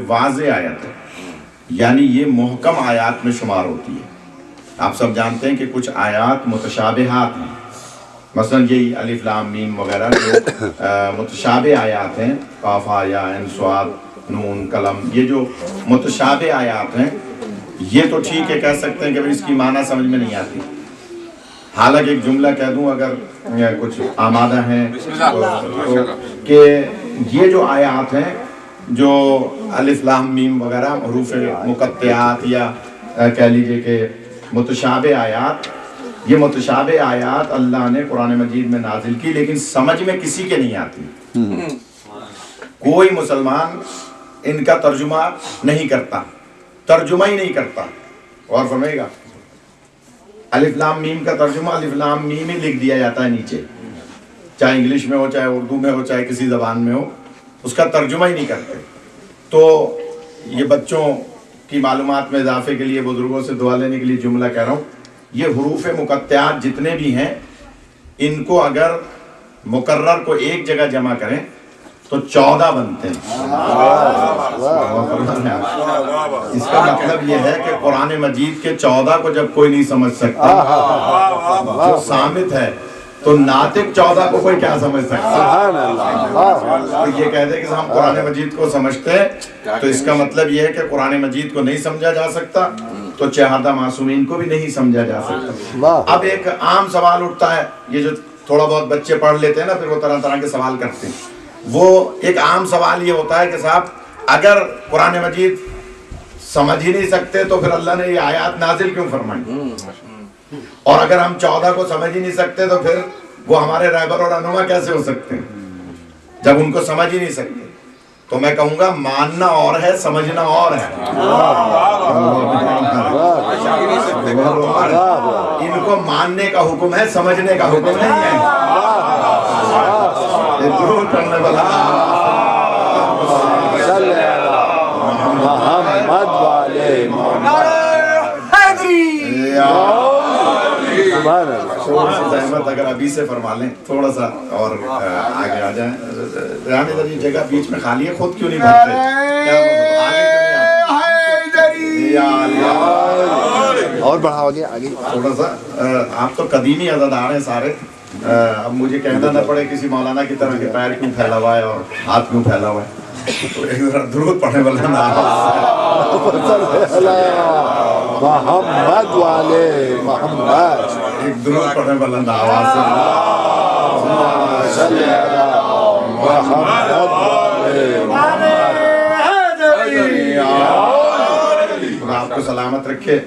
واضح آیت ہے، یعنی یہ محکم آیات میں شمار ہوتی ہے۔ آپ سب جانتے ہیں کہ کچھ آیات متشابہات ہیں، مثلا یہی الف لام میم وغیرہ جو متشابہ آیات ہیں، قاف ہا یا عین صاد نون قلم، یہ جو متشابہ آیات ہیں یہ تو ٹھیک ہے، کہہ سکتے ہیں کہ اس کی معنی سمجھ میں نہیں آتی۔ حالانکہ ایک جملہ کہہ دوں اگر کچھ آمادہ ہیں کہ یہ جو آیات ہیں جو الف لام میم وغیرہ حروف مقطعات یا کہہ لیجئے کہ متشابہ آیات، یہ متشابہ آیات اللہ نے قرآن مجید میں نازل کی لیکن سمجھ میں کسی کے نہیں آتی۔ کوئی مسلمان ان کا ترجمہ نہیں کرتا، ترجمہ ہی نہیں کرتا۔ اور فرمائے گا الف لام میم کا ترجمہ الف لام میم ہی لکھ دیا جاتا ہے نیچے، چاہے انگلش میں ہو، چاہے اردو میں ہو، چاہے کسی زبان میں ہو، اس کا ترجمہ ہی نہیں کرتے۔ تو یہ بچوں کی معلومات میں اضافے کے لیے، بزرگوں سے دعا لینے کے لیے جملہ کہہ رہا ہوں، یہ حروف مقطعات جتنے بھی ہیں ان کو اگر مکرر کو ایک جگہ جمع کریں تو 14 بنتے ہیں۔ اس کا مطلب یہ ہے کہ قرآن مجید کے 14 کو جب کوئی نہیں سمجھ سکتا جو صامت ہے تو ناطق 14 کو کوئی کیا سمجھ سکتا؟ تو یہ کہہ دے کہ ہم قرآن مجید کو سمجھتے ہیں تو اس کا مطلب یہ ہے کہ قرآن مجید کو نہیں سمجھا جا سکتا تو چہادہ معصومین کو بھی نہیں سمجھا جا سکتا۔ اب ایک عام سوال اٹھتا ہے، یہ جو تھوڑا بہت بچے پڑھ لیتے ہیں نا پھر وہ طرح طرح کے سوال کرتے ہیں، وہ ایک عام سوال یہ ہوتا ہے کہ صاحب اگر قرآن مجید سمجھ ہی نہیں سکتے تو پھر اللہ نے یہ آیات نازل کیوں فرمائی؟ اور اگر ہم 14 کو سمجھ ہی نہیں سکتے تو پھر وہ ہمارے رہبر اور رہنما کیسے ہو سکتے ہیں جب ان کو سمجھ ہی نہیں سکتے؟ تو میں کہوں گا ماننا اور ہے، سمجھنا اور ہے۔ ان کو ماننے کا حکم ہے، سمجھنے کا حکم نہیں ہے۔ ضرور کرنے والا محمد والے زحمت اگر ابھی سے فرما لیں تھوڑا سا اور آگے آ جائیں۔ رہنے داری جگہ بیچ میں خالی ہے، خود کیوں نہیں بھرتے؟ اور بڑھاؤ گے آگے تھوڑا سا، آپ تو قدیمی عزادار ہیں سارے، اب مجھے کہنا نہ پڑے کسی مولانا کی طرح کہ پیر کیوں پھیلا ہوا ہے اور ہاتھ کیوں پھیلا ہوا ہے، تو ایک ذرا درود پڑھنے والا محمد والے محمد، ایک درود پڑھنے والا آواز سے آپ کو سلامت رکھے،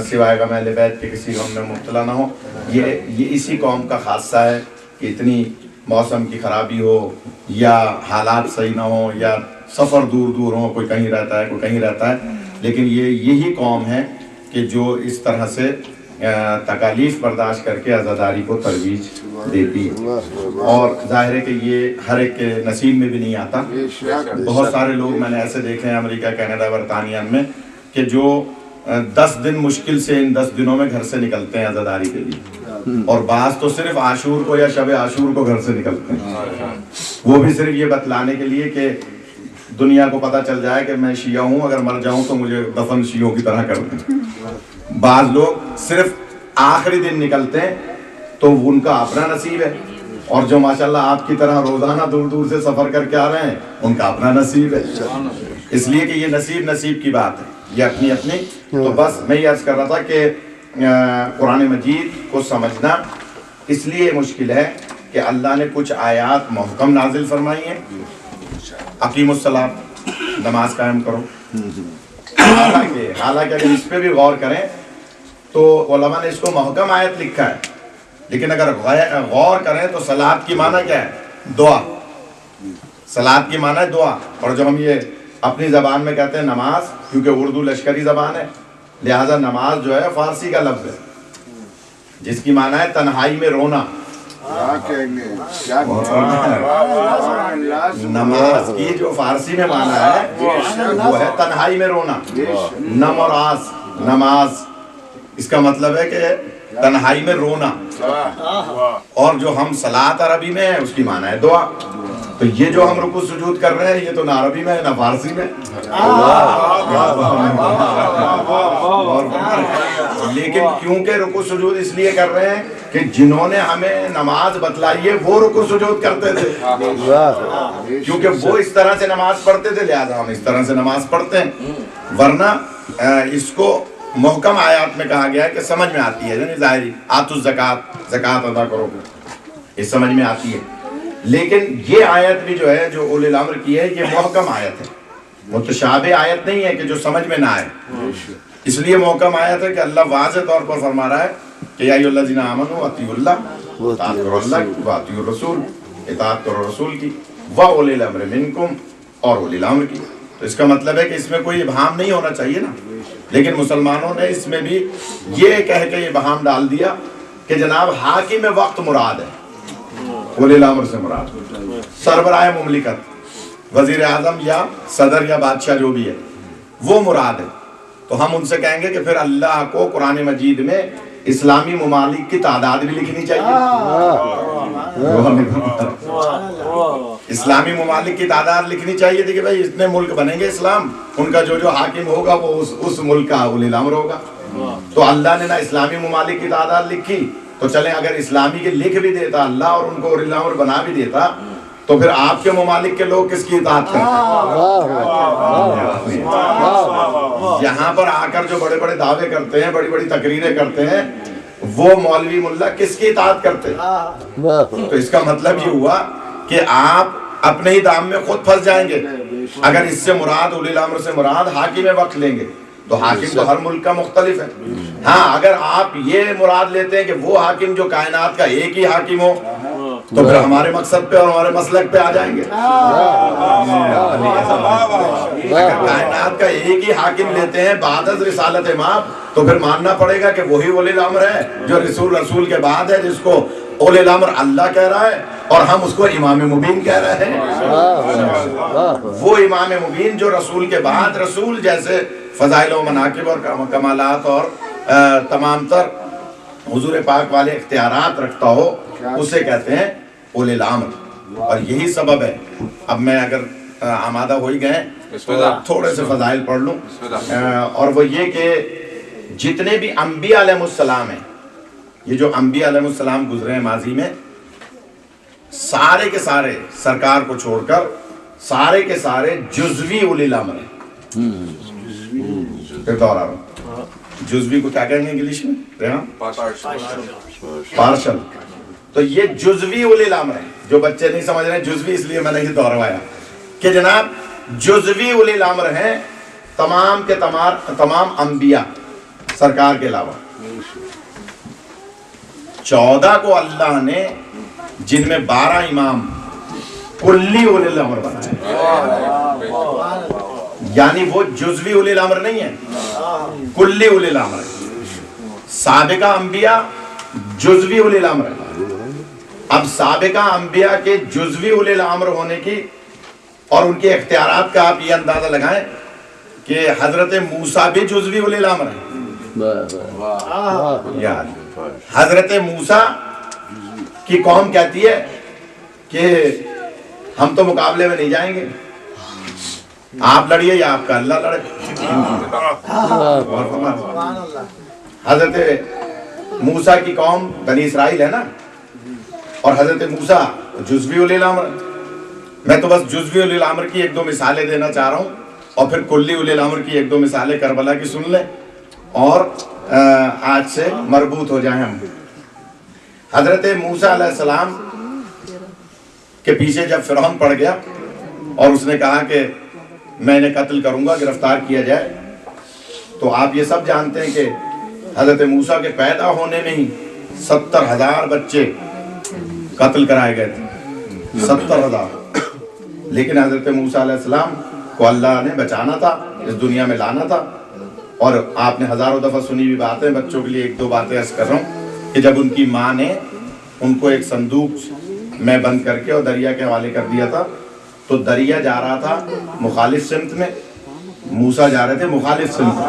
سوائے غم اہل بیت کے کسی غم میں مبتلا نہ ہو۔ یہ اسی قوم کا خاصہ ہے کہ اتنی موسم کی خرابی ہو یا حالات صحیح نہ ہو یا سفر دور دور ہو، کوئی کہیں رہتا ہے کوئی کہیں رہتا ہے، لیکن یہی قوم ہے کہ جو اس طرح سے تکالیف برداشت کر کے عزاداری کو ترویج دیتی ہے۔ اور ظاہر ہے کہ یہ ہر ایک کے نصیب میں بھی نہیں آتا۔ بہت سارے لوگ میں نے ایسے دیکھے ہیں امریکہ، کینیڈا، برطانیہ میں کہ جو 10 دن مشکل سے ان 10 دنوں میں گھر سے نکلتے ہیں عزاداری کے لیے، اور بعض تو صرف عاشور کو یا شب عاشور کو گھر سے نکلتے ہیں، وہ بھی صرف یہ بتلانے کے لیے کہ دنیا کو پتہ چل جائے کہ میں شیعہ ہوں، اگر مر جاؤں تو مجھے دفن شیعوں کی طرح کر دیں۔ بعض لوگ صرف آخری دن نکلتے ہیں تو ان کا اپنا نصیب ہے، اور جو ماشاءاللہ آپ کی طرح روزانہ دور دور سے سفر کر کے آ رہے ہیں ان کا اپنا نصیب ہے۔ اس لیے کہ یہ نصیب کی بات ہے، یہ اپنی اپنی۔ تو بس میں یہ عرض کر رہا تھا کہ قرآن مجید کو سمجھنا اس لیے مشکل ہے کہ اللہ نے کچھ آیات محکم نازل فرمائی ہیں، اقیم الصلاۃ، نماز قائم کرو، حالانکہ اگر اس پہ بھی غور کریں تو علماء نے اس کو محکم آیت لکھا ہے، لیکن اگر غور کریں تو صلاۃ کی معنی کیا ہے؟ دعا۔ صلاۃ کی معنی ہے دعا، اور جو ہم یہ اپنی زبان میں کہتے ہیں نماز، کیونکہ اردو لشکری زبان ہے لہذا نماز جو ہے فارسی کا لفظ ہے جس کی معنی ہے تنہائی میں رونا۔ نماز کی جو فارسی میں معنی ہے وہ ہے تنہائی میں رونا، نم اور آس، نماز، اس کا مطلب ہے کہ تنہائی میں رونا، اور جو ہم صلاۃ عربی میں ہے اس کی معنی ہے دعا. تو یہ جو ہم رکوع سجود کر رہے ہیں یہ تو نہ عربی میں ہے نہ فارسی میں. لیکن کیونکہ رکوع سجود اس لیے کر رہے ہیں کہ جنہوں نے ہمیں نماز بتلائی ہے وہ رکوع سجود کرتے تھے، کیونکہ وہ اس طرح سے نماز پڑھتے تھے، لہذا ہم اس طرح سے نماز پڑھتے ہیں. ورنہ اس کو محکم آیات میں کہا گیا ہے کہ سمجھ میں آتی ہے، یعنی ظاہری آتوا الزکات، زکات ادا کرو، یہ سمجھ میں آتی ہے. لیکن یہ آیت بھی جو ہے جو اولی الامر کی ہے یہ محکم آیت ہے، متشابہ آیت نہیں ہے کہ جو سمجھ میں نہ آئے. اس لیے محکم آیت ہے کہ اللہ واضح طور پر فرما رہا ہے کہ یا ایھا الذین آمنوا اطیعوا اللہ، اطاعت کرو اللہ و اطیعوا الرسول، اطاعت کرو رسول کی، و اولی الامر منکم، اور اولی الامر کی. تو اس کا مطلب ہے کہ اس میں کوئی ابہام نہیں ہونا چاہیے نا، لیکن مسلمانوں نے اس میں بھی یہ کہہ کے ابہام ڈال دیا کہ جناب حاکم وقت مراد ہے، اولی الامر سے مراد سربراہ مملکت، وزیر اعظم یا صدر یا بادشاہ جو بھی ہے وہ مراد ہے. تو ہم ان سے کہیں گے کہ پھر اللہ کو قرآن مجید میں اسلامی ممالک کی تعداد بھی لکھنی چاہیے. اسلامی ممالک کی تعداد لکھنی چاہیے تھی کہ بھائی اتنے ملک بنیں گے اسلام، ان کا جو حاکم ہوگا وہ اس ملک کا اولی الامر ہوگا. تو اللہ نے نہ اسلامی ممالک کی تعداد لکھی، تو چلیں اگر اسلامی کے لکھ بھی دیتا اللہ اور ان کو اولی الامر بنا بھی دیتا تو پھر آپ کے ممالک کے لوگ کس کی اطاعت کرتے؟ یہاں پر آ کر جو بڑے بڑے دعوے کرتے ہیں، بڑی بڑی تقریریں کرتے ہیں، وہ مولوی ملا کس کی اطاعت کرتے؟ تو اس کا مطلب یہ ہوا کہ آپ اپنے ہی دام میں خود پھنس جائیں گے. اگر اس سے مراد اولی الامر سے مراد حاکم وقت لیں گے تو حاکم تو ہر ملک کا مختلف ہے. ہاں اگر آپ یہ مراد لیتے ہیں کہ وہ حاکم جو کائنات کا ایک ہی حاکم ہو تو پھر ہمارے مقصد پہ اور ہمارے مسلک پہ آ جائیں گے. اگر کائنات کا ایک ہی حاکم لیتے ہیں بعد از رسالت امام تو پھر ماننا پڑے گا کہ وہی اولی الامر ہے جو رسول کے بعد ہے، جس کو اولی الامر اللہ کہہ رہا ہے اور ہم اس کو امام مبین کہہ رہے ہیں. وہ امام مبین جو رسول کے بعد رسول جیسے فضائل و مناقب اور کمالات اور تمام تر حضور پاک والے اختیارات رکھتا ہو اسے کہتے ہیں اولی الامر. اور یہی سبب ہے، اب میں اگر آمادہ ہو ہی گئے تو تھوڑے سے فضائل پڑھ لوں، اور وہ یہ کہ جتنے بھی انبیاء علیہ السلام ہیں، یہ جو انبیاء علیہ السلام گزرے ہیں ماضی میں، سارے کے سارے سرکار کو چھوڑ کر سارے کے سارے جزوی اولی الامر ہیں. پھر دوہرا رہا ہوں، جزوی کو کیا کہیں گے انگلش میں؟ پارشل. تو یہ جزوی اولی الامر ہیں. جو بچے نہیں سمجھ رہے ہیں جزوی، اس لیے میں نے یہ دہروایا کہ جناب جزوی اولی الامر ہیں تمام کے تمام انبیاء سرکار کے علاوہ. 14 کو اللہ نے، جن میں 12 امام کلی اولی الامر بنائے، یعنی وہ جزوی اولی الامر نہیں ہے، کلی اولی الامر ہے. سابقہ انبیاء جزوی اولی الامر ہے. اب سابقہ انبیاء کے جزوی اولی الامر ہونے کی اور ان کے اختیارات کا آپ یہ اندازہ لگائیں کہ حضرت موسیٰ بھی جزوی اولی الامر ہے. حضرت موسیٰ کی قوم کہتی ہے کہ ہم تو مقابلے میں نہیں جائیں گے، آپ لڑیے یا آپ کا اللہ لڑے. حضرت موسیٰ کی قوم بنی اسرائیل ہے نا، اور حضرت موسیٰ جزوی اولی الامر. میں تو بس جزوی اولی الامر کی 1-2 مثالیں دینا چاہ رہا ہوں، اور پھر کلی اولی الامر کی 1-2 مثالیں کربلا کی سن لیں اور آج سے مربوط ہو جائیں ہم. حضرت موسیٰ علیہ السلام کے پیچھے جب فرعون پڑ گیا اور اس نے کہا کہ میں انہیں قتل کروں گا، گرفتار کیا جائے، تو آپ یہ سب جانتے ہیں کہ حضرت موسیٰ کے پیدا ہونے میں ہی 70,000 بچے قتل کرائے گئے تھے. 70,000. لیکن حضرت موسیٰ علیہ السلام کو اللہ نے بچانا تھا، اس دنیا میں لانا تھا. اور آپ نے ہزاروں دفعہ سنی بھی باتیں، بچوں کے لیے 1-2 باتیں عرض کر رہا ہوں کہ جب ان کی ماں نے ان کو ایک صندوق میں بند کر کے اور دریا کے حوالے کر دیا تھا، تو دریا جا رہا تھا مخالف سمت میں، موسیٰ جا رہے تھے مخالف سمت میں.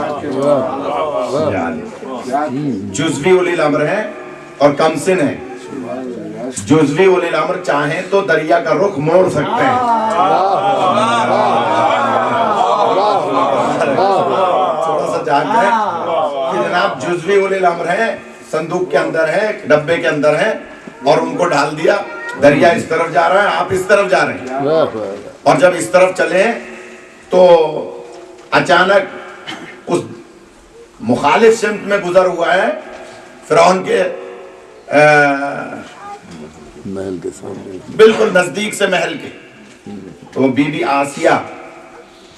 جزوی اولی الامر ہیں اور کم سن ہیں. جزوی اولی الامر چاہیں تو دریا کا رخ موڑ سکتے ہیں. تھوڑا سا جان جائیں کہ جناب جزوی اولی الامر ہیں، صندوق کے اندر ہیں، ڈبے کے اندر ہیں، اور ان کو ڈال دیا. دریا اس طرف جا رہا ہے، آپ اس طرف جا رہے ہیں، اور جب اس طرف چلے تو اچانک اس مخالف سمت میں گزر ہوا ہے فرعون کے محل کے سامنے بالکل نزدیک سے محل کے. تو بی بی آسیہ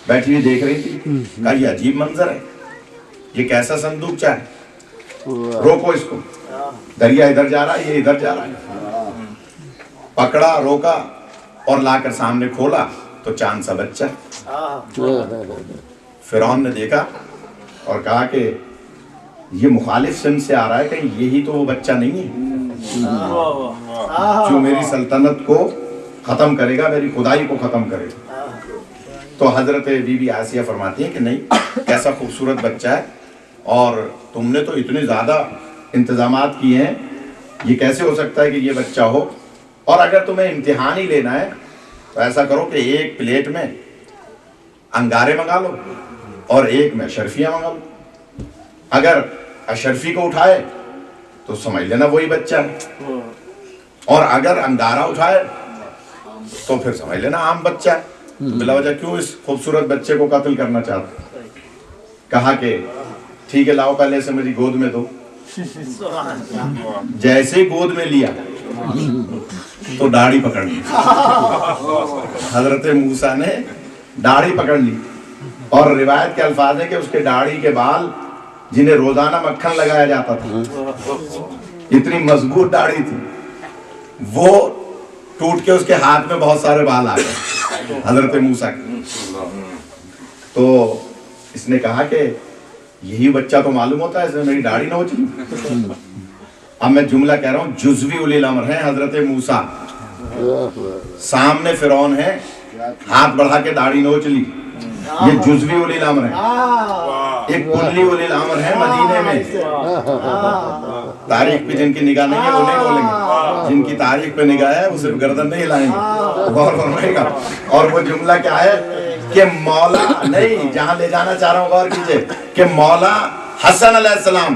بیٹھی ہوئی دیکھ رہی تھی. کہا یہ عجیب منظر ہے، یہ کیسا صندوق چاہے، روکو اس کو. دریا ادھر جا رہا ہے، یہ ادھر جا رہا ہے. پکڑا، روکا، اور لا کر سامنے کھولا تو چاند سا بچہ. فرعون نے دیکھا اور کہا کہ یہ مخالف سمت سے آ رہا ہے، کہیں یہی تو وہ بچہ نہیں ہے جو میری سلطنت کو ختم کرے گا، میری خدائی کو ختم کرے گا. تو حضرت بی بی آسیہ فرماتی ہیں کہ نہیں، کیسا خوبصورت بچہ ہے، اور تم نے تو اتنے زیادہ انتظامات کیے ہیں، یہ کیسے ہو سکتا ہے کہ یہ بچہ ہو. اور اگر تمہیں امتحان ہی لینا ہے تو ایسا کرو کہ ایک پلیٹ میں انگارے منگا لو اور ایک میں اشرفیاں منگا لو. اگر اشرفی کو اٹھائے تو سمجھ لینا وہی بچہ ہے، اور اگر انگارہ اٹھائے تو پھر سمجھ لینا عام بچہ ہے. بلا وجہ کیوں اس خوبصورت بچے کو قتل کرنا چاہتے. کہا کہ ٹھیک ہے، لاؤ پہلے سے میری گود میں دو. جیسے ہی گود میں لیا تو داڑھی پکڑ لی. حضرت موسیٰ نے داڑھی پکڑ لی، اور روایت کے الفاظ ہے کہ اس کے داڑھی کے بال جنہیں روزانہ مکھن لگایا جاتا تھا، اتنی مضبوط داڑھی تھی، وہ ٹوٹ کے اس کے ہاتھ میں بہت سارے بال آ گئے حضرت موسیٰ کے. تو اس نے کہا کہ یہی بچہ تو معلوم ہوتا ہے، اس نے میری داڑھی نوچ لی. اب میں جملہ کہہ رہا ہوں، جزوی اولی الامر ہیں حضرت موسیٰ، سامنے فرعون ہے، ہاتھ بڑھا کے داڑھی نوچ لی. یہ جزوی اولی الامر ہیں. ایک کلی اولی الامر ہیں مدینے میں. تاریخ پہ جن کی نگاہ نہیں ہے وہ نہیں بولیں گے، جن کی تاریخ پہ نگاہ ہے وہ صرف گردن نہیں ہلائیں گے. غور فرمائے گا. اور وہ جملہ کیا ہے کہ مولا نہیں، جہاں لے جانا چاہ رہا ہوں غور کیجئے، کہ مولا حسن علیہ السلام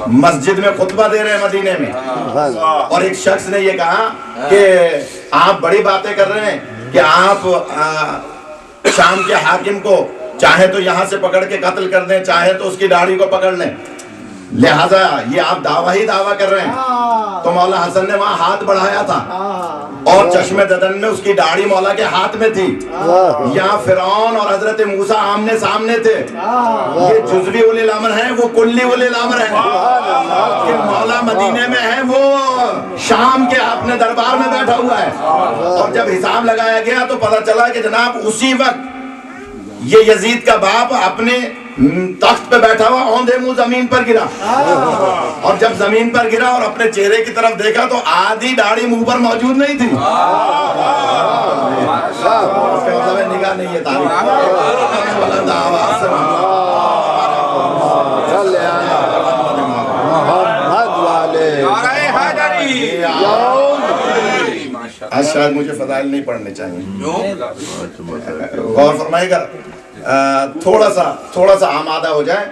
مسجد میں خطبہ دے رہے ہیں مدینے میں، اور ایک شخص نے یہ کہا کہ آپ بڑی باتیں کر رہے ہیں کہ آپ شام کے حاکم کو چاہے تو یہاں سے پکڑ کے قتل کر دیں، چاہے تو اس کی داڑھی کو پکڑ لیں، لہذا یہ آپ دعویٰ ہی دعویٰ کر رہے ہیں. تو مولا حسن نے وہاں ہاتھ بڑھایا تھا، اور چشم ددن میں اس کی داڑھی مولا کے ہاتھ میں تھی. یہاں فرعون اور حضرت موسیٰ آمنے سامنے تھے. یہ جزوی اولی الامر ہیں، وہ کلی اولی الامر ہیں. کہ مولا مدینے میں ہے، وہ شام کے اپنے دربار میں بیٹھا ہوا ہے. اور جب حساب لگایا گیا تو پتہ چلا کہ جناب اسی وقت یہ یزید کا باپ اپنے تخت پہ بیٹھا ہوا اوندھے منہ زمین پر گرا. اور جب زمین پر گرا اور اپنے چہرے کی طرف دیکھا تو آدھی داڑھی منہ پر موجود نہیں تھی. اس کا مطلب ہے نگاہ نہیں ہے تاریخ. آج شاید مجھے فضائل نہیں پڑھنے چاہیے. غور فرمائے گا، تھوڑا سا آمادہ ہو جائے.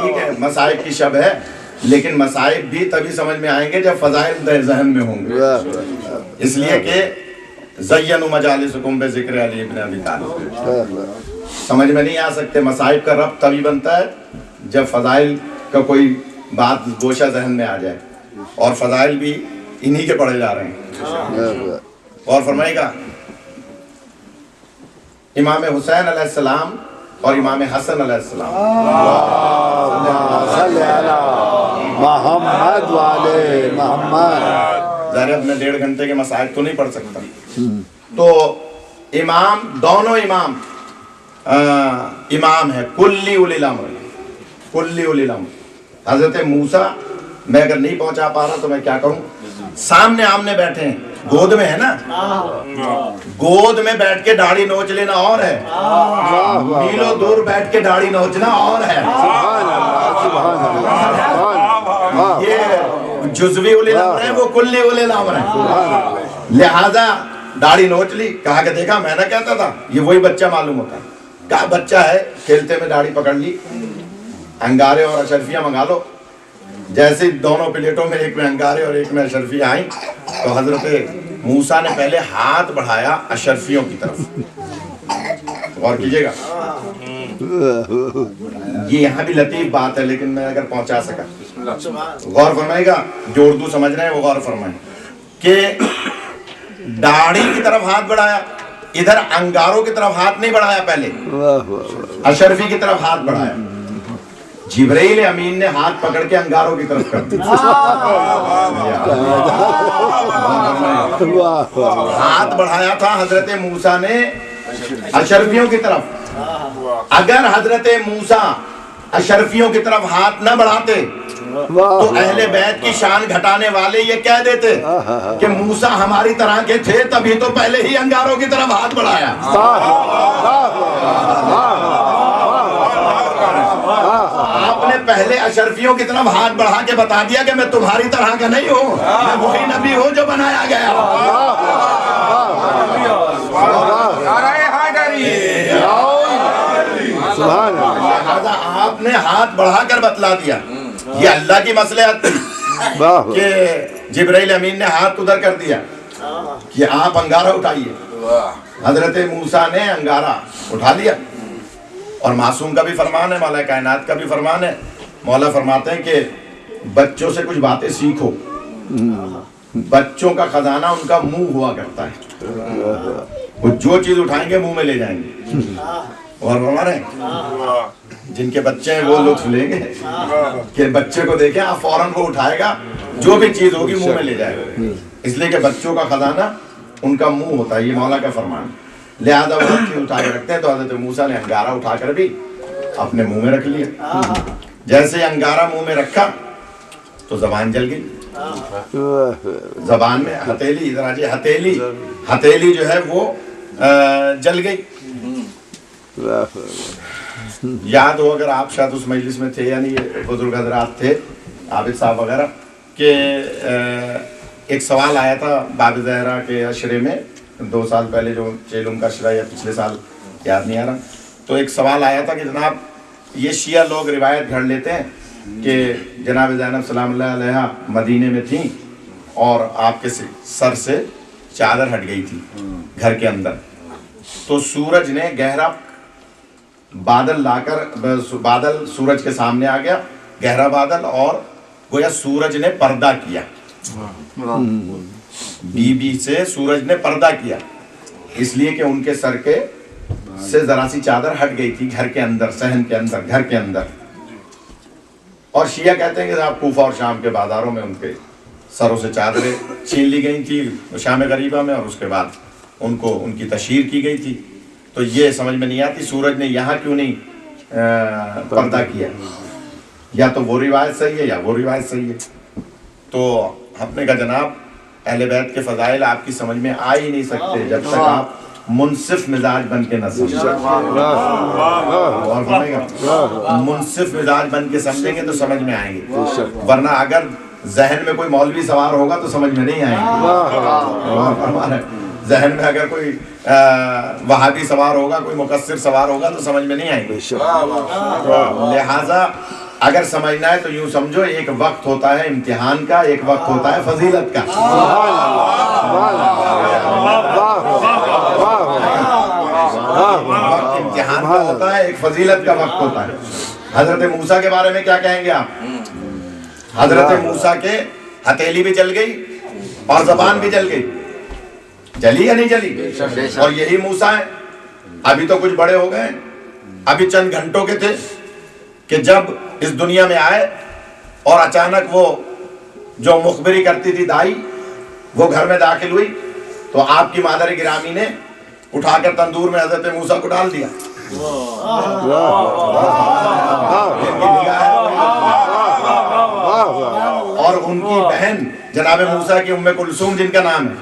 ٹھیک ہے، مصائب کی شب ہے، لیکن مصائب بھی تبھی سمجھ میں آئیں گے جب فضائل ذہن میں ہوں گے. اس لیے کہ زینوا مجالسکم بذکر علی ابن ابی طالب. سمجھ میں نہیں آ سکتے. مصائب کا ربط تبھی بنتا ہے جب فضائل کا کوئی بات گوشہ ذہن میں آ جائے، اور فضائل بھی انہی کے پڑھے جا رہے ہیں. اور فرمائے گا، امام حسین علیہ السلام اور امام حسن علیہ السلام، صلی اللہ محمد والے محمد. ظاہر اپنے 1.5 گھنٹے کے مسائل تو نہیں پڑھ سکتا. تو امام، دونوں امام ہے، کلی اولی الامر، کلی اولی الامر. حضرت موسیٰ میں اگر نہیں پہنچا پا رہا تو میں کیا کروں، سامنے آمنے بیٹھے ہیں، گود میں ہے نا، گود میں بیٹھ کے داڑھی نوچ لینا اور ہے، میلوں دور بیٹھ کے داڑھی نوچنا اور ہے۔ یہ جزوی اولی الامر ہے، وہ کلی اولی الامر ہے۔ لہذا داڑھی نوچ لی، کہا کہ دیکھا میں نہ کہتا تھا، یہ وہی بچہ معلوم ہوتا ہے۔ کہا بچہ ہے، کھیلتے میں داڑھی پکڑ لی، انگارے اور اشرفیاں منگا لو۔ جیسے دونوں پلیٹوں میں، ایک میں انگارے اور ایک میں اشرفیاں آئیں، تو حضرت موسیٰ نے پہلے ہاتھ بڑھایا اشرفیوں کی طرف۔ غور کیجئے گا، یہ یہاں بھی لطیف بات ہے، لیکن میں اگر پہنچا سکا، غور فرمائے گا، جو اردو سمجھ رہے ہیں وہ غور فرمائیں کہ داڑھی کی طرف ہاتھ بڑھایا، ادھر انگاروں کی طرف ہاتھ نہیں بڑھایا، پہلے اشرفی کی طرف ہاتھ بڑھایا۔ جبرائیل امین نے ہاتھ پکڑ کے انگاروں کی طرف کر دیا، ہاتھ بڑھایا تھا حضرت موسیٰ نے اشرفیوں کی طرف۔ اگر حضرت موسیٰ اشرفیوں کی طرف ہاتھ نہ بڑھاتے تو اہل بیت کی شان گھٹانے والے یہ کہہ دیتے کہ موسیٰ ہماری طرح کے تھے، تبھی تو پہلے ہی انگاروں کی طرف ہاتھ بڑھایا۔ آپ نے پہلے اشرفیوں کی طرف ہاتھ بڑھا کے بتا دیا کہ میں تمہاری طرح کا نہیں ہوں، میں وہی نبی ہوں جو بنایا گیا۔ لہذا آپ نے ہاتھ بڑھا کر بتلا دیا، یہ اللہ کی مصلحت تھی کہ جبرائیل امین نے ہاتھ ادھر کر دیا کہ آپ انگارہ اٹھائیے۔ حضرت موسیٰ نے انگارہ اٹھا لیا، اور معصوم کا بھی فرمان ہے، مولا کائنات کا بھی فرمان ہے۔ مولا فرماتے ہیں کہ بچوں سے کچھ باتیں سیکھو، بچوں کا خزانہ ان کا منہ ہوا کرتا ہے، وہ جو چیز اٹھائیں گے منہ میں لے جائیں گے۔ اور ہمارے جن کے بچے ہیں وہ لطف لیں گے کہ بچے کو دیکھیں آپ فوراً وہ اٹھائے گا، جو بھی چیز ہوگی منہ میں لے جائے گا، اس لیے کہ بچوں کا خزانہ ان کا منہ ہوتا ہے، یہ مولا کا فرمان ہے۔ لہذا وہ چیز اٹھا کے رکھتے ہیں، تو حضرت موسیٰ نے انگارہ اٹھا کر بھی اپنے منہ میں رکھ لیا۔ جیسے انگارہ منہ میں رکھا تو زبان جل گئی، زبان میں ہتھیلی، ادھر آجیے، ہتھیلی جو ہے وہ جل گئی۔ یاد ہو اگر آپ شاید اس مجلس میں تھے، یعنی بزرگ حضرات تھے، عابد صاحب وغیرہ، کہ ایک سوال آیا تھا باب زہرا کے عشرے میں 2 سال پہلے، جو چیلم کا عشرہ یا پچھلے سال یاد نہیں آ رہا، تو ایک سوال آیا تھا کہ جناب یہ شیعہ لوگ روایت گھڑ لیتے ہیں کہ جناب زینب سلام اللہ علیہ مدینے میں تھیں اور آپ کے سر سے چادر ہٹ گئی تھی گھر کے اندر، تو سورج نے گہرا بادل لا کر، بادل سورج کے سامنے آ گیا، گہرا بادل، اور گویا سورج نے پردہ کیا، بی بی سے سورج نے پردہ کیا، اس لیے کہ ان کے سر کے سے ذرا سی چادر ہٹ گئی تھی گھر کے اندر، صحن کے اندر، گھر کے اندر۔ اور شیعہ کہتے ہیں کہ آپ کوفہ اور شام کے بازاروں میں ان کے سروں سے چادریں چھین لی گئی تھی شام غریبہ میں، اور اس کے بعد ان کو ان کی تشہیر کی گئی تھی۔ تو یہ سمجھ میں نہیں آتی سورج نے یہاں کیوں نہیں پردہ کیا، یا تو وہ روایت صحیح ہے یا وہ روایت صحیح ہے۔ تو ہم نے کہا جناب اہل بیت کے فضائل آپ کی سمجھ میں آ ہی نہیں سکتے جب تک آپ منصف مزاج بن کے نہ سمجھیں، منصف مزاج بن کے سمجھیں گے تو سمجھ میں آئیں گے، ورنہ اگر ذہن میں کوئی مولوی سوار ہوگا تو سمجھ میں نہیں آئیں گے، ذہن میں اگر کوئی وہابی سوار ہوگا، کوئی مقصر سوار ہوگا تو سمجھ میں نہیں آئیں گے۔ لہٰذا اگر سمجھنا ہے تو یوں سمجھو، ایک وقت ہوتا ہے امتحان کا، ایک وقت ہوتا ہے فضیلت کا۔ وقت امتحان کا ہوتا ہے، ایک فضیلت کا وقت ہوتا ہے۔ حضرت موسیٰ کے بارے میں کیا کہیں گے آپ؟ حضرت موسیٰ کے ہتھیلی بھی جل گئی اور زبان بھی جل گئی، جلی یا نہیں جلی؟ اور یہی موسیٰ ہیں، ابھی تو کچھ بڑے ہو گئے، ابھی چند گھنٹوں کے تھے کہ جب اس دنیا میں آئے، اور اچانک وہ جو مخبری کرتی تھی دائی، وہ گھر میں داخل ہوئی، تو آپ کی مادر گرامی نے اٹھا کر تندور میں حضرت موسیٰ کو ڈال دیا۔ اور ان کی بہن جناب موسیٰ کی ام کلثوم جن کا نام ہے،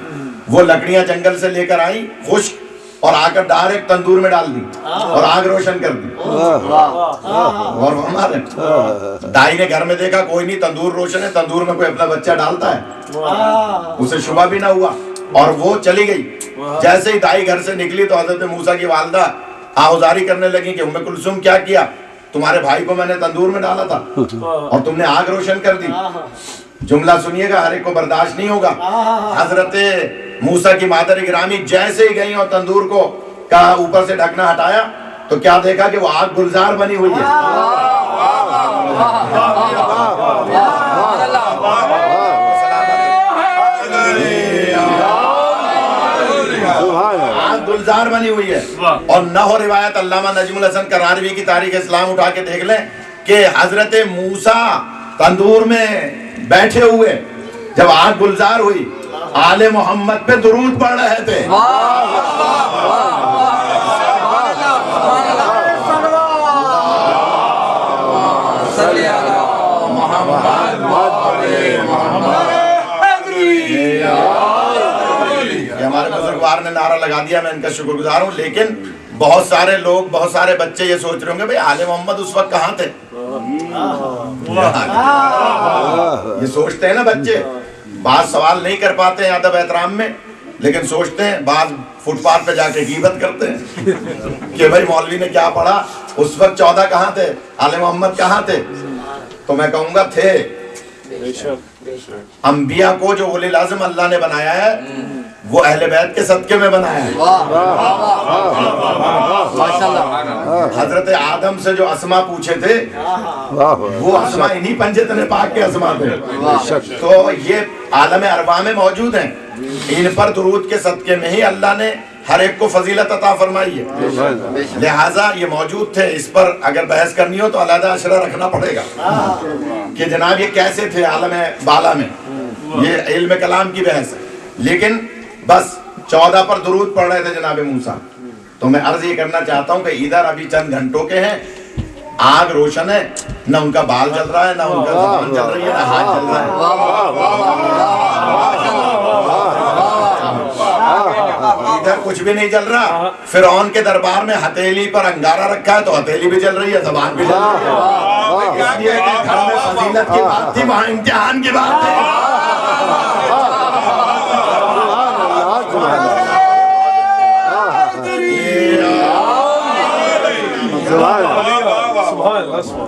وہ لکڑیاں جنگل سے لے کر آئی خشک اور آ کر ڈائریکٹ تندور میں ڈال دی اور آگ روشن کر دی. اور ہمارے دائی نے گھر میں دیکھا کوئی نہیں, تندور روشن ہے, تندور میں کوئی اپنا بچہ ڈالتا ہے, اسے شبہ بھی نہ ہوا اور وہ چلی گئی. جیسے ہی دائی گھر سے نکلی تو حضرت موسیٰ کی والدہ آہوزاری کرنے لگی کہ ام کلثوم کیا کیا, تمہارے بھائی کو میں نے تندور میں ڈالا تھا اور تم نے آگ روشن کر دی. جملہ سنیے گا, ہر ایک کو برداشت نہیں ہوگا. حضرت موسیٰ کی مادر گرامی جیسے ہی گئی اور تندور کو کہا اوپر سے ڈھکنا ہٹایا تو کیا دیکھا کہ وہ آگ گلزار بنی ہوئی ہے. آگ گلزار بنی ہوئی ہے. اور نہ ہو روایت, علامہ نجم الحسن قراروی کی تاریخ اسلام اٹھا کے دیکھ لیں کہ حضرت موسیٰ تندور میں بیٹھے ہوئے جب آگ گلزار ہوئی آل محمد پہ درود پڑھ رہے تھے. ہمارے بزرگوار نے نعرہ لگا دیا, میں ان کا شکر گزار ہوں. لیکن بہت سارے لوگ, بہت سارے بچے یہ سوچ رہے ہوں گے بھئی آل محمد اس وقت کہاں تھے. یہ سوچتے ہیں نا بچے, بعض سوال نہیں کر پاتے ہیں ادب احترام میں, لیکن سوچتے ہیں, بعض فٹ پاتھ پہ جا کے غیبت کرتے ہیں کہ بھئی مولوی نے کیا پڑھا, اس وقت 14 کہاں تھے, آل محمد کہاں تھے. تو میں کہوں گا تھے. انبیاء کو جو اولی العزم اللہ نے بنایا ہے وہ اہل بیت کے صدقے میں بنایا ہے. حضرت آدم سے جو اسما پوچھے تھے وہ اسما انہی پنجتن پاک کے اسما تھے. تو یہ عالم ارواح میں موجود ہیں, ان پر درود کے صدقے میں ہی اللہ نے ہر ایک کو فضیلت عطا فرمائی ہے. لہٰذا یہ موجود تھے. اس پر اگر بحث کرنی ہو تو علیحدہ اشرہ رکھنا پڑے گا کہ جناب یہ کیسے تھے عالم بالا میں, یہ علم کلام کی بحث ہے. لیکن بس 14 پر درود پڑھ رہے تھے جناب موسیٰ. تو میں عرض یہ کرنا چاہتا ہوں کہ ادھر ابھی چند گھنٹوں کے ہیں, آگ روشن ہے, نہ ان کا بال جل رہا ہے, نہ ان کا زبان جل رہی ہے, نہ ہاتھ جل رہا ہے. ادھر کچھ بھی نہیں جل رہا. فرعون کے دربار میں ہتھیلی پر انگارہ رکھا ہے تو ہتھیلی بھی جل رہی ہے, زبان بھی جل رہی ہے. اس لیے کہ گھر میں فضیلت کی بات تھی, وہاں امتحان کی بات تھی.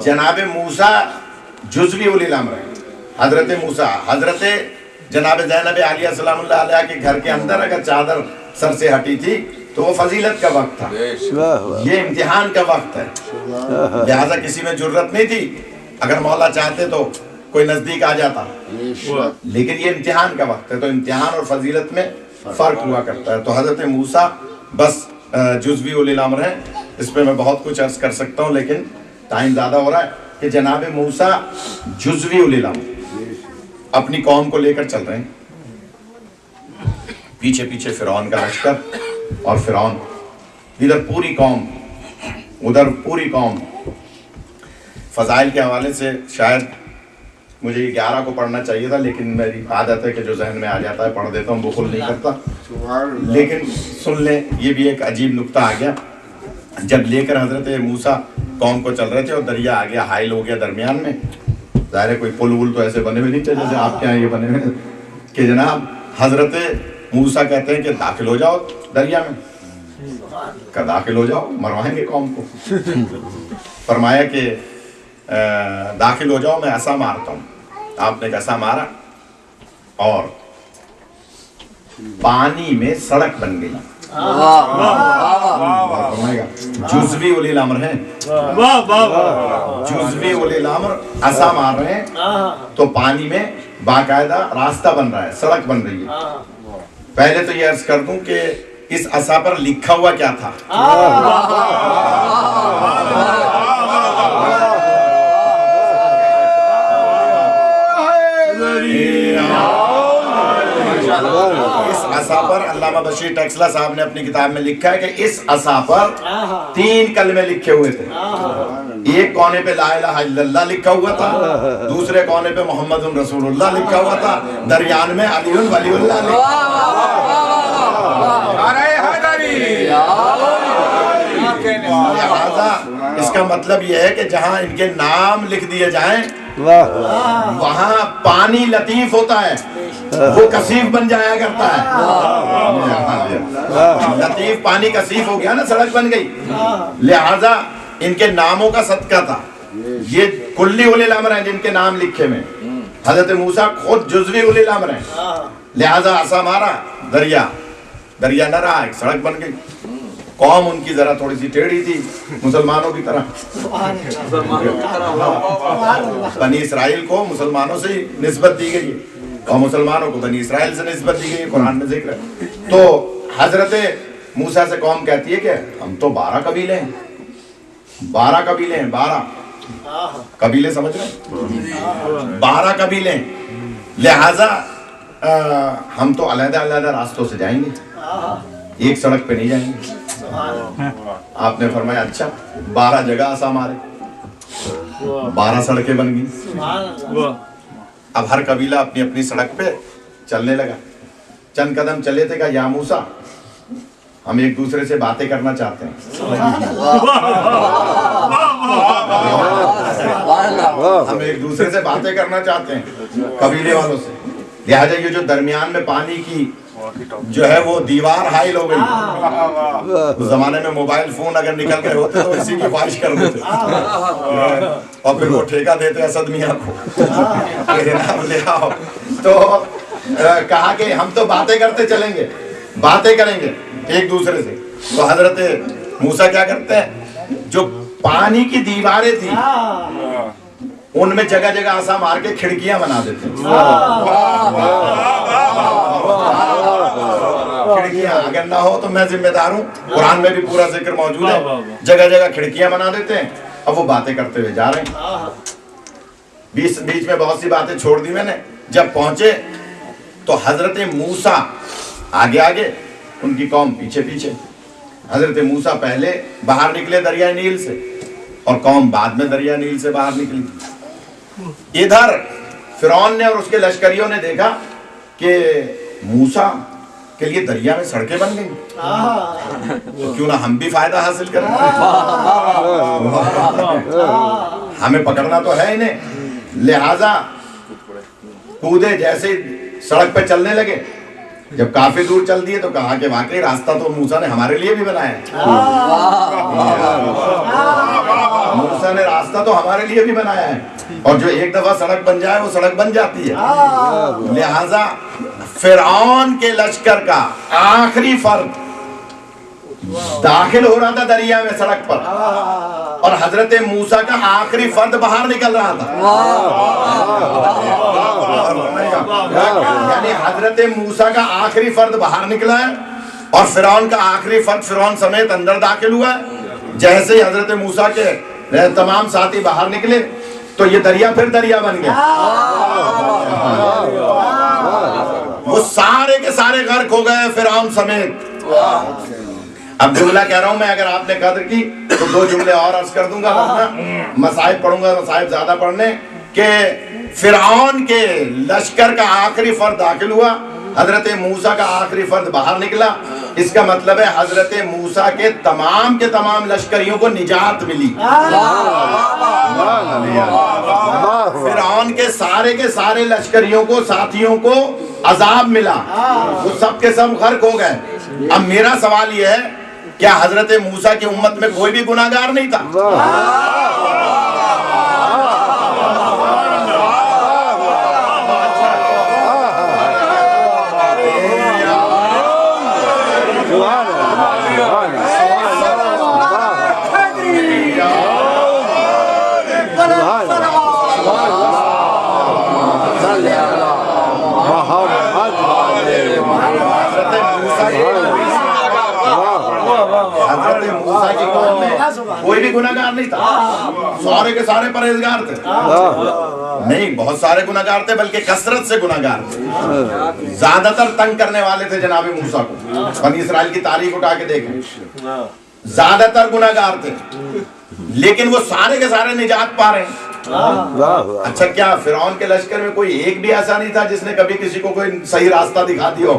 جناب موسیٰ جزوی اولی الامر ہے. حضرت موسیٰ, حضرت جناب زینب عالیہ السلام اللہ علیہ کے گھر کے اندر اگر چادر سر سے ہٹی تھی تو وہ فضیلت کا وقت تھا, یہ امتحان کا وقت ہے. لہذا کسی میں جرت نہیں تھی, اگر مولا چاہتے تو کوئی نزدیک آ جاتا, لیکن یہ امتحان کا وقت ہے. تو امتحان اور فضیلت میں فرق ہوا کرتا ہے. تو حضرت موسیٰ بس جزوی اولی الامر ہیں. اس پہ میں بہت کچھ عرض کر سکتا ہوں لیکن ٹائم زیادہ ہو رہا ہے کہ جناب موسیٰ جزوی اولی الامر اپنی قوم کو لے کر چل رہے ہیں. پیچھے پیچھے فرعون کا لشکر, اور فرعون ادھر پوری قوم, ادھر پوری قوم. فضائل کے حوالے سے شاید مجھے 11 کو پڑھنا چاہیے تھا, لیکن میری عادت ہے کہ جو ذہن میں آ جاتا ہے پڑھ دیتا ہوں, بخل نہیں کرتا. لیکن سن لیں, یہ بھی ایک عجیب نکتہ آ گیا. جب لے کر حضرت موسیٰ قوم کو چل رہے تھے اور دریا آ گیا, حائل ہو گیا درمیان میں. ظاہر ہے کوئی پل ول تو ایسے بنے ہوئے نہیں تھے جیسے آپ کے یہاں یہ بنے ہوئے کہ جناب حضرت موسیٰ کہتے ہیں کہ داخل ہو جاؤ دریا میں. کہ داخل ہو جاؤ, مروائیں گے قوم کو. فرمایا کہ داخل ہو جاؤ, میں عصا مارتا ہوں. آپ نے ایک عصا مارا اور پانی میں سڑک بن گئی. جزوی اولی الامر ہیں, جزوی اولی الامر عصا مار رہے ہیں تو پانی میں باقاعدہ راستہ بن رہا ہے, سڑک بن رہی ہے. پہلے تو یہ عرض کر دوں کہ اس عصا پر لکھا ہوا کیا تھا. اس عصا پر علامہ بشیر ٹیکسلا صاحب نے اپنی کتاب میں لکھا ہے کہ اس عصا پر 3 کلمے لکھے ہوئے تھے. ایک کونے پہ لا الہ الا اللہ لکھا ہوا تھا, دوسرے کونے پہ محمد رسول اللہ لکھا ہوا تھا, درمیان میں علی ولی اللہ لکھا ہوا تھا. کا مطلب یہ ہے کہ جہاں ان کے نام لکھ دیے جائیں واہ وہاں پانی لطیف ہوتا ہے، وہ کثیف بن جایا کرتا ہے۔ لطیف پانی کثیف ہو گیا نا، سڑک بن گئی، لہذا ان کے ناموں کا صدقہ تھا۔ یہ کلی اولی الامر ہیں جن کے نام لکھے میں، حضرت موسیٰ خود جزوی اولی الامر ہیں، لہذا عصا مارا، دریا نہ رہا، ایک سڑک بن گئی۔ قوم ان کی ذرا تھوڑی سی ٹیڑھی تھی مسلمانوں کی طرح، بنی اسرائیل کو مسلمانوں سے نسبت دی گئی ہے اور مسلمانوں کو بنی اسرائیل سے نسبت دی گئی ہے، قرآن میں ذکر ہے۔ تو حضرت موسیٰ سے قوم کہتی ہے کہ ہم تو 12 قبیلے ہیں، 12 قبیلے ہیں، 12 قبیلے سمجھ رہے ہیں، 12 قبیلے ہیں، لہذا ہم تو علیحدہ علیحدہ راستوں سے جائیں گے، ایک سڑک پہ نہیں جائیں گے۔ آپ نے فرمایا اچھا، 12 جگہ عصا مارے، 12 سڑکیں بن گئی۔ اب ہر قبیلہ اپنی اپنی سڑک پہ چلنے لگا، چند قدم چلے تھے، کہا یا موسیٰ ہم ایک دوسرے سے باتیں کرنا چاہتے ہیں، ہم ایک دوسرے سے باتیں کرنا چاہتے ہیں قبیلے والوں سے، لہٰذا یہ جو درمیان میں پانی کی جو ہے وہ دیوار حائل ہو گئی۔ اس زمانے میں موبائل فون اگر نکل گئے ہوتے تو اسی کی خواہش کر دیتے اور پھر وہ ٹھیکہ دیتے اسد میاں کو کہ جناب لے آؤ۔ تو کہا کہ ہم تو باتیں کرتے چلیں گے، باتیں کریں گے ایک دوسرے سے۔ تو حضرت موسیٰ کیا کرتے ہیں، جو پانی کی دیواریں تھیں ان میں جگہ جگہ عصا مار کے کھڑکیاں بنا دیتے ہیں، کھڑکیاں اگر نہ ہو تو میں ذمہ دار ہوں، قرآن میں بھی پورا ذکر موجود ہے، جگہ جگہ کھڑکیاں بنا دیتے ہیں۔ اب وہ باتیں کرتے ہوئے جا رہے ہیں، بیچ میں بہت سی باتیں چھوڑ دی میں نے، جب پہنچے تو حضرت موسیٰ آگے آگے، ان کی قوم پیچھے پیچھے۔ حضرت موسیٰ پہلے باہر نکلے دریائے نیل سے اور قوم بعد میں دریائے نیل سے باہر نکلی۔ ادھر فرعون نے اور اس کے لشکریوں نے دیکھا کہ موسیٰ کے لیے دریا میں سڑکیں بن گئی، تو کیوں نہ ہم بھی فائدہ حاصل کریں، ہمیں پکڑنا تو ہے انہیں، لہذا کودے جیسے سڑک پہ چلنے لگے۔ جب کافی دور چل دیے تو کہا کہ واقعی راستہ تو موسیٰ نے ہمارے لیے بھی بنایا ہے، موسیٰ نے راستہ تو ہمارے لیے بھی بنایا ہے، اور جو ایک دفعہ سڑک بن جائے وہ سڑک بن جاتی ہے۔ لہذا فرعون کے لشکر کا آخری فرد داخل ہو رہا تھا دریا میں سڑک پر، اور حضرت موسیٰ کا آخری فرد باہر نکل رہا تھا، یعنی حضرت موسیٰ کا آخری فرد باہر نکلا ہے اور فرعون کا آخری فرد فرعون سمیت اندر داخل ہوا ہے۔ جیسے ہی حضرت موسیٰ کے تمام ساتھی باہر نکلے تو یہ دریا پھر دریا بن گیا، وہ سارے کے سارے غرق ہو گئے فرعون سمیت۔ اب جملہ کہہ رہا ہوں میں، اگر آپ نے قدر کی تو 2 جملے اور عرض کر دوں گا، ورنہ مصائب پڑھوں گا، مصائب زیادہ پڑھنے، کہ فرعون کے لشکر کا آخری فرد داخل ہوا، حضرت موسیٰ کا آخری فرد باہر نکلا۔ اس کا مطلب ہے حضرت موسیٰ کے تمام لشکریوں کو نجات ملی، فرعون کے سارے لشکریوں کو، ساتھیوں کو عذاب ملا، وہ سب کے سب غرق ہو گئے۔ اب میرا سوال یہ ہے، کیا حضرت موسیٰ کی امت میں کوئی بھی گناہگار نہیں تھا؟ حضرت موسیٰ کی قوم میں کوئی بھی گناہگار نہیں تھا، سارے کے سارے پرہیزگار تھے، نہیں بہت سارے گناہگار تھے بلکہ کثرت سے گناہگار تھے، زیادہ تر تنگ کرنے والے تھے جناب موسیٰ کو۔ بنی اسرائیل کی تاریخ اٹھا کے دیکھیں، زیادہ تر گناہگار تھے لیکن وہ سارے کے سارے نجات پا رہے ہیں۔ اچھا کیا فرعون کے لشکر میں کوئی ایک بھی ایسا نہیں تھا جس نے کبھی کسی کو کوئی صحیح راستہ دکھا دیا ہو؟